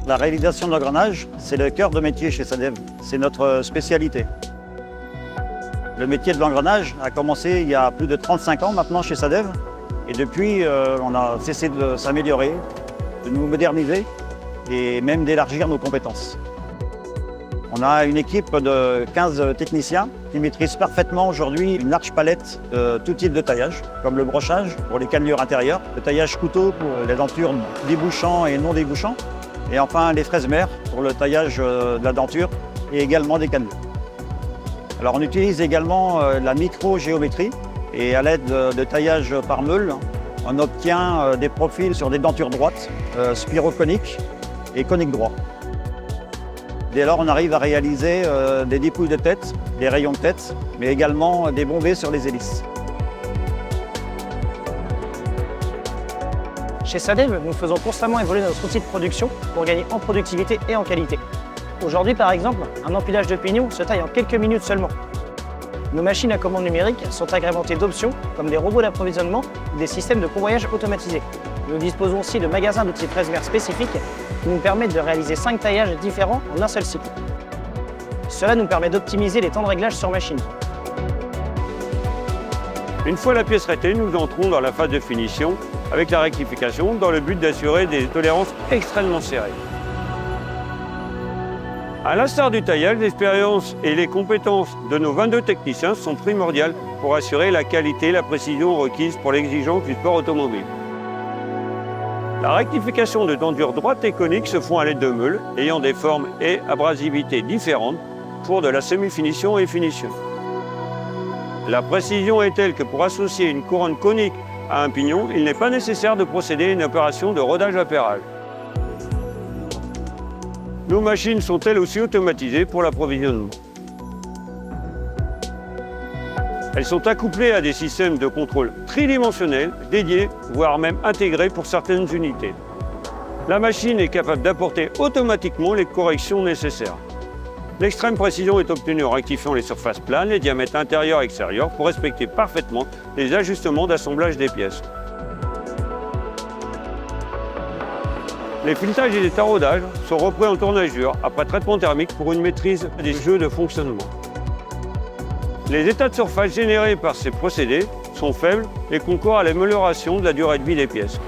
La réalisation de l'engrenage, c'est le cœur de métier chez SADEV. C'est notre spécialité. Le métier de l'engrenage a commencé il y a plus de 35 ans maintenant chez SADEV. Et depuis, on a cessé de s'améliorer, de nous moderniser et même d'élargir nos compétences. On a une équipe de 15 techniciens qui maîtrisent parfaitement aujourd'hui une large palette de tout type de taillage, comme le brochage pour les cannelures intérieures, le taillage couteau pour les dentures débouchants et non débouchants, et enfin les fraises mères pour le taillage de la denture et également des cannelures. Alors on utilise également la micro-géométrie et à l'aide de taillage par meule, on obtient des profils sur des dentures droites, spiroconiques et coniques droits. Dès lors, on arrive à réaliser des dépouilles de tête, des rayons de tête, mais également des bombées sur les hélices. Chez SADEV, nous faisons constamment évoluer notre outil de production pour gagner en productivité et en qualité. Aujourd'hui, par exemple, un empilage de pignon se taille en quelques minutes seulement. Nos machines à commande numérique sont agrémentées d'options comme des robots d'approvisionnement ou des systèmes de convoyage automatisés. Nous disposons aussi de magasins d'outils fraises-mères spécifiques qui nous permettent de réaliser 5 taillages différents en un seul cycle. Cela nous permet d'optimiser les temps de réglage sur machine. Une fois la pièce traitée, nous entrons dans la phase de finition avec la rectification dans le but d'assurer des tolérances extrêmement serrées. À l'instar du taillage, l'expérience et les compétences de nos 22 techniciens sont primordiales pour assurer la qualité et la précision requises pour l'exigence du sport automobile. La rectification de dentures droites et coniques se font à l'aide de meules ayant des formes et abrasivité différentes pour de la semi-finition et finition. La précision est telle que pour associer une couronne conique à un pignon, il n'est pas nécessaire de procéder à une opération de rodage-appairage. Nos machines sont elles aussi automatisées pour l'approvisionnement. Elles sont accouplées à des systèmes de contrôle tridimensionnels, dédiés, voire même intégrés pour certaines unités. La machine est capable d'apporter automatiquement les corrections nécessaires. L'extrême précision est obtenue en rectifiant les surfaces planes, les diamètres intérieurs et extérieurs pour respecter parfaitement les ajustements d'assemblage des pièces. Les filettages et les taraudages sont repris en tournagure après traitement thermique pour une maîtrise des jeux de fonctionnement. Les états de surface générés par ces procédés sont faibles et concourent à l'amélioration de la durée de vie des pièces.